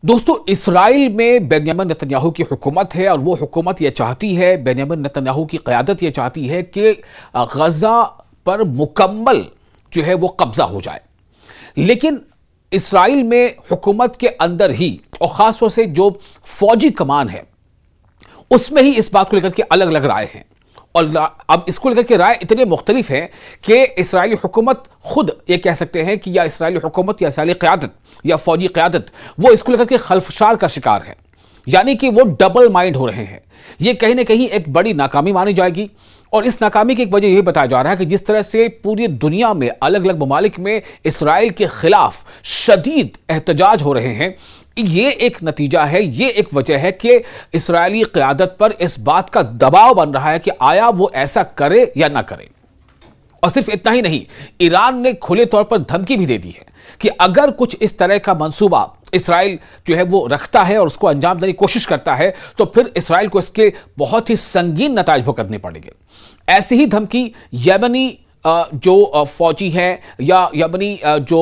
दोस्तों, इस्राइल में Benjamin Netanyahu की हुकूमत है और वो हुकूमत ये चाहती है, बेंयामिन नेतन्याहू की क़यादत ये चाहती है कि गज़ा पर मुकम्मल जो है वो कब्जा हो जाए। लेकिन इस्राइल में हुकूमत के अंदर ही और ख़ासतौर से जो फौजी कमान है उसमें ही इस बात को लेकर के अलग अलग राय हैं। और अब इसको लेकर के राय इतने मुख्तलिफ हैं कि इसराइली हुकूमत खुद ये कह सकते हैं कि या इसराइली हुकूमत या इसराइली क़यादत या फौजी क़यादत वो इसको लेकर के खल्फशार का शिकार है, यानी कि वो डबल माइंड हो रहे हैं। ये कहीं ना कहीं एक बड़ी नाकामी मानी जाएगी। और इस नाकामी की एक वजह यही बताया जा रहा है कि जिस तरह से पूरी दुनिया में अलग अलग ममालिक में इसराइल के खिलाफ शदीद एहतजाज हो रहे हैं, ये एक नतीजा है, ये एक वजह है कि इसराइली क़यादत पर इस बात का दबाव बन रहा है कि आया वो ऐसा करे या ना करे। और सिर्फ इतना ही नहीं, ईरान ने खुले तौर पर धमकी भी दे दी है कि अगर कुछ इस तरह का मंसूबा इसराइल जो है वो रखता है और उसको अंजाम देने की कोशिश करता है तो फिर इसराइल को इसके बहुत ही संगीन नताइज भुगतने पड़ेंगे। ऐसी ही धमकी यमनी जो फौजी हैं या यमनी जो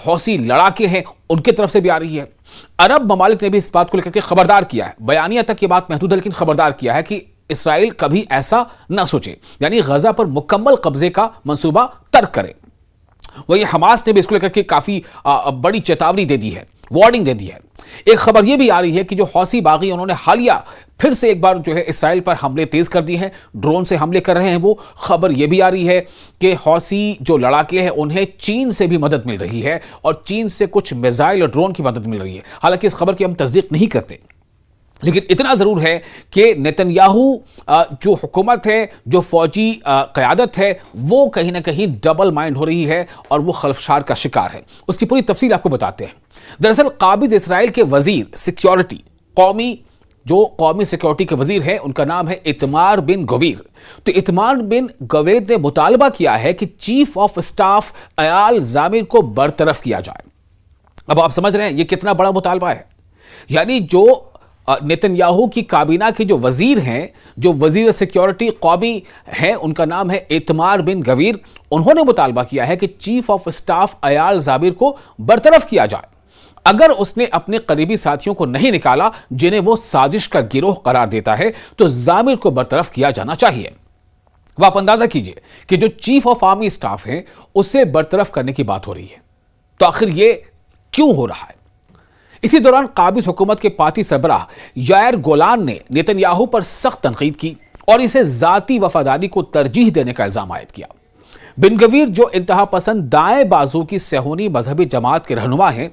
हौसी लड़ाके हैं उनकी तरफ से भी आ रही है। अरब ममालिक ने भी इस बात को लेकर के खबरदार किया है, बयानिया तक ये बात महदूद है लेकिन खबरदार किया है कि इसराइल कभी ऐसा ना सोचे, यानी गजा पर मुकम्मल कब्जे का मंसूबा तर्क करे। वही हमास ने भी इसको लेकर के काफी बड़ी चेतावनी दे दी है, वार्निंग दे दी है। एक खबर यह भी आ रही है कि जो हौसी बागी उन्होंने हालिया फिर से एक बार जो है इसराइल पर हमले तेज कर दिए हैं, ड्रोन से हमले कर रहे हैं। वो खबर यह भी आ रही है कि हौसी जो लड़ाके हैं उन्हें चीन से भी मदद मिल रही है और चीन से कुछ मिसाइल और ड्रोन की मदद मिल रही है। हालांकि इस खबर की हम तस्दीक नहीं करते, लेकिन इतना जरूर है कि नेतन्याहू जो हुकूमत है, जो फौजी क़यादत है, वो कहीं ना कहीं डबल माइंड हो रही है और वो खल्फशार का शिकार है। उसकी पूरी तफसील आपको बताते हैं। दरअसल काबिज इसराइल के वजीर सिक्योरिटी, कौमी सिक्योरिटी के वजीर हैं, उनका नाम है इतमार बिन गवीर। तो इतमार बिन गवीर ने मुतालबा किया है कि chief of staff Ayal Jamir को बरतरफ किया जाए। अब आप समझ रहे हैं ये कितना बड़ा मुतालबा है। यानी जो नेतन्याहू की काबीना के जो वजीर हैं, जो वजीर सिक्योरिटी कौमी हैं, उनका नाम है इतमार बिन गवीर, उन्होंने मुतालबा किया है कि chief of staff Ayal Jamir को बरतरफ किया जाए अगर उसने अपने करीबी साथियों को नहीं निकाला जिन्हें वो साजिश का गिरोह करार देता है, तो जामिर को बरतरफ किया जाना चाहिए। अब आप अंदाजा कीजिए कि जो चीफ ऑफ आर्मी स्टाफ है उसे बरतरफ करने की बात हो रही है, तो आखिर ये क्यों हो रहा है? इसी दौरान काबिज हुकूमत के पार्टी सरबराह यायर गोलान ने नेतन्याहू पर सख्त तनकीद की और इसे जाती वफादारी को तरजीह देने का इल्जाम आयद किया। बिन गवीर जो इंतहा पसंद दाएं बाजू की सेहूनी मजहबी जमात के रहनुमा हैं,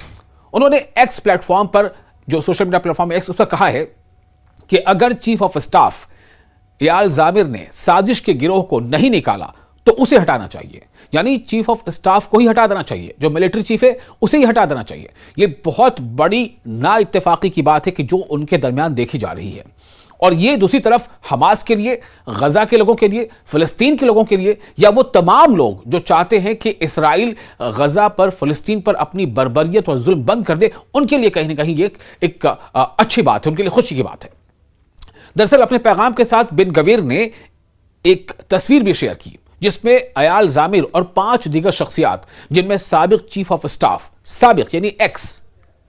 उन्होंने एक्स प्लेटफॉर्म पर, जो सोशल मीडिया प्लेटफॉर्म एक्स, उस पर कहा है कि अगर chief of staff Ayal Jamir ने साजिश के गिरोह को नहीं निकाला तो उसे हटाना चाहिए, यानी चीफ ऑफ स्टाफ को ही हटा देना चाहिए, जो मिलिट्री चीफ है उसे ही हटा देना चाहिए। यह बहुत बड़ी ना इत्तेफाकी की बात है कि जो उनके दरमियान देखी जा रही है। और ये दूसरी तरफ हमास के लिए, गजा के लोगों के लिए, फिलिस्तीन के लोगों के लिए, या वो तमाम लोग जो चाहते हैं कि इसराइल गजा पर, फिलिस्तीन पर अपनी बर्बरियत और जुल्म बंद कर दे, उनके लिए कहीं ना कहीं ये एक अच्छी बात है, उनके लिए खुशी की बात है। दरअसल अपने पैगाम के साथ बिन गवीर ने एक तस्वीर भी शेयर की जिसमें अयाल जामिर और 5 दीगर शख्सियात, जिनमें साबिक चीफ ऑफ स्टाफ, साबिक यानी एक्स,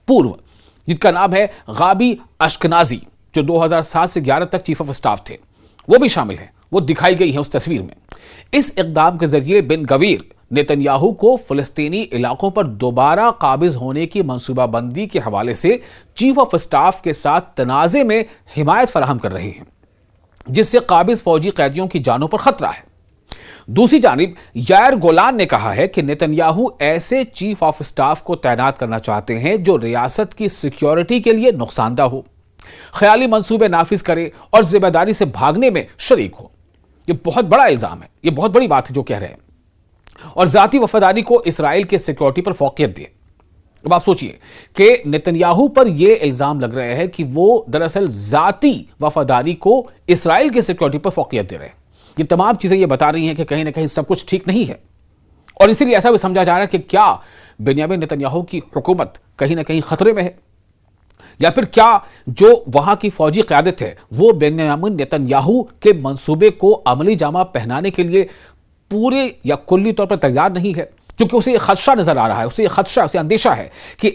पूर्व, जिनका नाम है गाबी अश्कनाजी, जो 2007 से 11 तक चीफ ऑफ स्टाफ थे, वो भी शामिल हैं। वो दिखाई गई है उस तस्वीर में। इस इक़दाम के जरिए बिन गवीर नेतन्याहू को फिलिस्तीनी इलाकों पर दोबारा काबिज होने की मंसूबाबंदी के हवाले से चीफ ऑफ स्टाफ के साथ तनाज़े में हिमायत फराहम कर रहे हैं, जिससे काबिज फौजी कैदियों की जानों पर खतरा है। दूसरी जानिब यायर गोलान ने कहा है कि नेतन्याहू ऐसे चीफ ऑफ स्टाफ को तैनात करना चाहते हैं जो रियासत की सिक्योरिटी के लिए नुकसानदा हो, ख्याली मंसूबे नाफिज करे और जिम्मेदारी से भागने में शरीक हो। यह बहुत बड़ा इल्जाम है, यह बहुत बड़ी बात है जो कह रहे हैं, और जाती वफादारी को इसराइल के सिक्योरिटी पर फोकियत दे। अब आप सोचिए कि नेतन्याहू पर यह इल्जाम लग रहे हैं कि वो दरअसल जाती वफादारी को इसराइल के सिक्योरिटी पर फोकियत दे रहे हैं। ये तमाम चीजें ये बता रही हैं कि कहीं ना कहीं सब कुछ ठीक नहीं है, और इसीलिए ऐसा भी समझा जा रहा है कि क्या बेंयामिन नेतन्याहू की हुकूमत कहीं ना कहीं खतरे में है, या फिर क्या जो वहां की फौजी क़यादत है वो बेंयामिन नेतन्याहू के मंसूबे को अमली जामा पहनाने के लिए पूरे या कुल्ली तौर पर तैयार नहीं है, क्योंकि उसे यह खदशा नजर आ रहा है, उसे यह खदशा, उसे अंदेशा है कि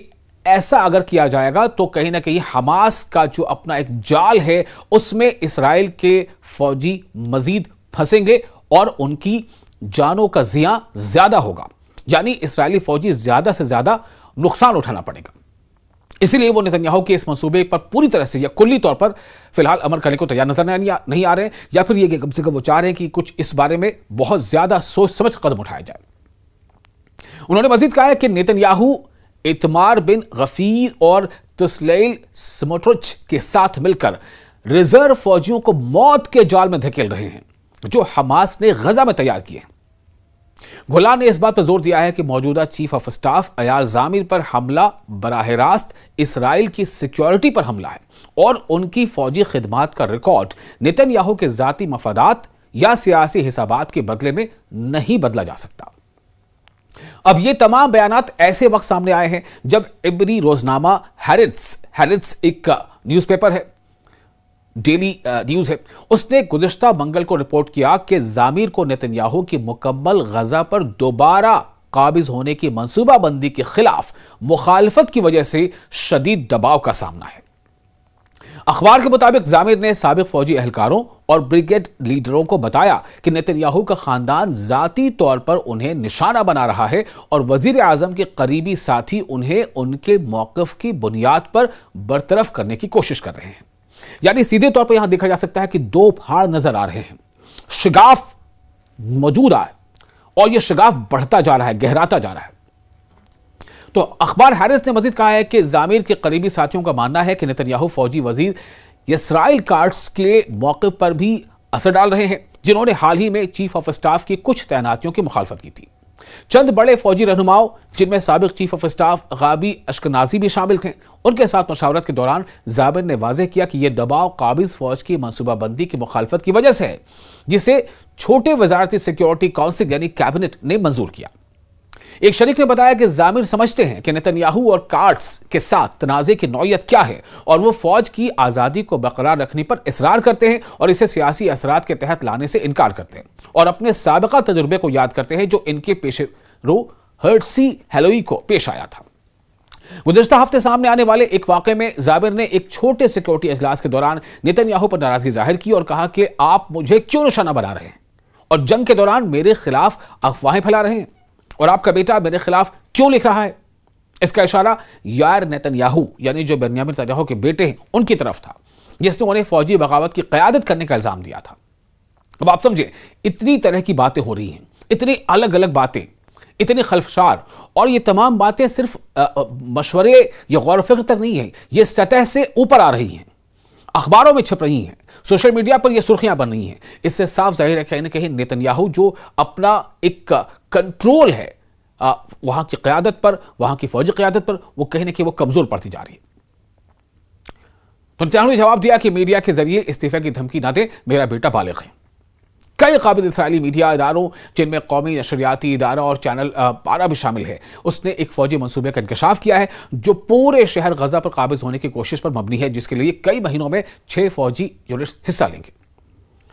ऐसा अगर किया जाएगा तो कहीं ना कहीं हमास का जो अपना एक जाल है उसमें इसराइल के फौजी मजीद फंसेंगे और उनकी जानों का जिया ज्यादा होगा, यानी इस्राएली फौजी ज्यादा से ज्यादा नुकसान उठाना पड़ेगा। इसीलिए वो नेतन्याहू के इस मंसूबे पर पूरी तरह से या कुल्ली तौर पर फिलहाल अमल करने को तैयार नजर नहीं आ रहे हैं, या फिर ये कम से कम वो चाह रहे हैं कि कुछ इस बारे में बहुत ज्यादा सोच समझ कदम उठाया जाए। उन्होंने मजीद कहा है कि नेतन्याहू इतमार बिन गफीर और तुस्लैल स्मोट्रिच के साथ मिलकर रिजर्व फौजियों को मौत के जाल में धकेल रहे हैं जो हमास ने गजा में तैयार किए हैं। गुलान ने इस बात पर जोर दिया है कि मौजूदा chief of staff Ayal Jamir पर हमला बराह रास्त इसराइल की सिक्योरिटी पर हमला है और उनकी फौजी खिदमात का रिकॉर्ड नेतन्याहू के जाती मफादात या सियासी हिसाबात के बदले में नहीं बदला जा सकता। अब ये तमाम बयानात ऐसे वक्त सामने आए हैं जब इब्री रोजनामा हैरिट्स एक न्यूज़पेपर है, डेली न्यूज है, उसने गुज़िश्ता मंगल को रिपोर्ट किया कि जामिर को नेतन्याहू की मुकम्मल गजा पर दोबारा काबिज होने की मंसूबाबंदी के खिलाफ मुखालफत की वजह से शदीद दबाव का सामना है। अखबार के मुताबिक जामिर ने साबिक फौजी एहलकारों और ब्रिगेड लीडरों को बताया कि नेतन्याहू का खानदान जाती तौर पर उन्हें निशाना बना रहा है और वजीर आजम के करीबी साथी उन्हें उनके मौक़िफ़ की बुनियाद पर बरतरफ करने की कोशिश कर रहे हैं। यानी सीधे तौर पर यहां देखा जा सकता है कि दो पहाड़ नजर आ रहे हैं, शिगाफ मौजूद है और यह शिगाफ बढ़ता जा रहा है, गहराता जा रहा है। तो अखबार हैरिस ने मजीद कहा है कि जामिर के करीबी साथियों का मानना है कि नेतन्याहू फौजी वजीर यसराइल काट्स के मौक़िफ़ पर भी असर डाल रहे हैं, जिन्होंने हाल ही में चीफ ऑफ स्टाफ की कुछ तैनातियों की मुखालफत की थी। चंद बड़े फौजी रहनुमाओं, जिनमें साबिक चीफ ऑफ स्टाफ गाबी अश्कनाजी भी शामिल थे, उनके साथ मशावरत के दौरान जाबिर ने वाज़ेह किया कि यह दबाव काबिज फौज की मनसूबाबंदी की मुखालफत की वजह से है, जिसे छोटे वजारती सिक्योरिटी काउंसिल यानी कैबिनेट ने मंजूर किया। एक शरीक ने बताया कि जामिर समझते हैं कि नेतन्याहू और काट्स के साथ तनाज़े की नौयत क्या है और वो फौज की आज़ादी को बरकरार रखने पर इसरार करते हैं और इसे सियासी असरात के तहत लाने से इनकार करते हैं और अपने साबिका तजुर्बे को याद करते हैं जो इनके पेशरो हर्ट्सी हेलोई को पेश आया था। गुज़िश्ता हफ्ते सामने आने वाले एक वाक़े में जाबिर ने एक छोटे सिक्योरिटी इजलास के दौरान नेतन्याहू पर नाराजगी जाहिर की और कहा कि आप मुझे क्यों निशाना बना रहे हैं और जंग के दौरान मेरे खिलाफ अफवाहें फैला रहे हैं और आपका बेटा मेरे खिलाफ क्यों लिख रहा है। इसका इशारा यार नेतन्याहू यानी जो बेन्यामिन नेतन्याहू के बेटे हैं उनकी तरफ था, जिसने उन्हें फौजी बगावत की क़यादत करने का इल्जाम दिया था। अब आप समझे, इतनी तरह की बातें हो रही हैं, इतनी अलग अलग बातें, इतनी खल्फशार, और ये तमाम बातें सिर्फ मशवरे या गौर फिक्र तक नहीं है, ये सतह से ऊपर आ रही हैं, अखबारों में छप रही हैं, सोशल मीडिया पर ये सुर्खियां बन रही हैं। इससे साफ जाहिर है कहीं ना कहीं नेतन्याहू जो अपना एक कंट्रोल है वहां की क़यादत पर, वहां की फौजी क़यादत पर, वो कहीं ना कहीं वो कमजोर पड़ती जा रही है। तो नेतन्याहू ने जवाब दिया कि मीडिया के जरिए इस्तीफे की धमकी ना दे, मेरा बेटा बालिग है। कई काबिल इसराइली मीडिया इदारों, जिनमें कौमी नशरियाती इदारा और चैनल 12 भी शामिल है, उसने एक फौजी मंसूबे का इंकशाफ किया है जो पूरे शहर गजा पर काबिज होने की कोशिश पर मबनी है, जिसके लिए कई महीनों में 6 फौजी यूनिट्स हिस्सा लेंगे।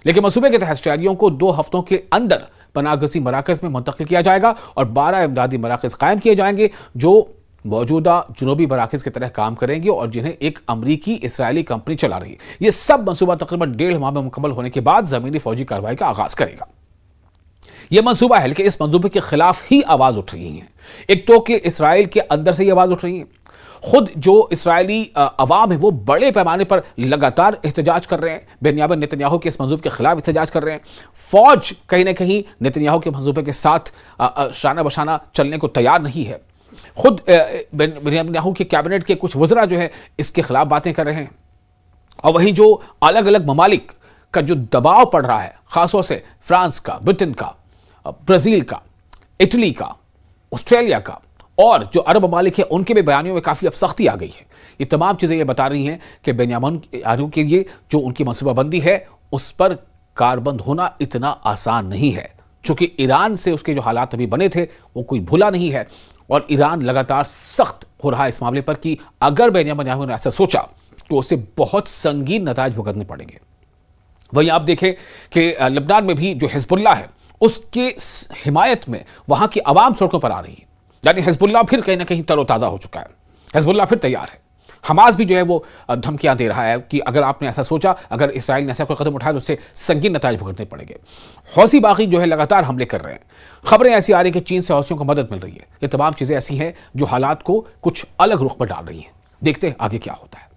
लेकिन मंसूबे के तहत शहरियों को 2 हफ्तों के अंदर पनाहगज़ी मराकज़ में मुंतकिल किया जाएगा और 12 इमदादी मराकज़ कायम किए जाएंगे जो मौजूदा जुनूबी मराकज़ की तरह काम करेंगे और जिन्हें एक अमरीकी इसराइली कंपनी चला रही है। यह सब मंसूबा तकरीबन 1.5 माह में मुकम्मल होने के बाद ज़मीनी फौजी कार्रवाई का आगाज करेगा। यह मंसूबा है, लेकिन इस मंसूबे के खिलाफ ही आवाज़ उठ रही है। एक तो कि इसराइल के अंदर से ये आवाज़ उठ रही है, खुद जो इसराइली अवाम है वो बड़े पैमाने पर लगातार एहतजाज कर रहे हैं, बेन्यामिन नेतन्याहू के इस मंसूबे के खिलाफ एहतजाज कर रहे हैं। फौज कहीं ना कहीं नेतन्याहू के मंसूबे के साथ शाना बशाना चलने को तैयार नहीं है। खुद नेतन्याहू के कैबिनेट के कुछ वज़रा जो है इसके खिलाफ बातें कर रहे हैं और वहीं जो अलग अलग ममालिक का जो दबाव पड़ रहा है, खासतौर से फ्रांस का, ब्रिटेन का, ब्राज़ील का, इटली का, ऑस्ट्रेलिया का और जो अरब ममालिक है उनके भी बयानियों में काफ़ी अब सख्ती आ गई है। ये तमाम चीज़ें ये बता रही हैं कि बेन्यामिन नेतन्याहू के लिए जो उनकी मनसूबाबंदी है उस पर कारबंद होना इतना आसान नहीं है, चूँकि ईरान से उसके जो हालात अभी बने थे वो कोई भूला नहीं है और ईरान लगातार सख्त हो रहा है इस मामले पर कि अगर बेन्यामिन नेतन्याहू ने ऐसा सोचा तो उसे बहुत संगीन नताज भुगतने पड़ेंगे। वहीं आप देखें कि लबनान में भी जो हिजबुल्लाह है उसके हिमायत में वहाँ की आवाम सड़कों पर आ रही है, यानी हिजबुल्लाह फिर कहीं ना कहीं तरोताज़ा हो चुका है। हिजबुल्लाह फिर तैयार है। हमास भी जो है वो धमकियां दे रहा है कि अगर आपने ऐसा सोचा, अगर इसराइल ने ऐसा कोई कदम उठाया तो उससे संगीन नताज भुगतने पड़ेंगे। हौसी बागी जो है लगातार हमले कर रहे हैं। खबरें ऐसी आ रही कि चीन से हौसियों को मदद मिल रही है। ये तमाम चीजें ऐसी हैं जो हालात को कुछ अलग रुख पर डाल रही हैं। देखते हैं आगे क्या होता है।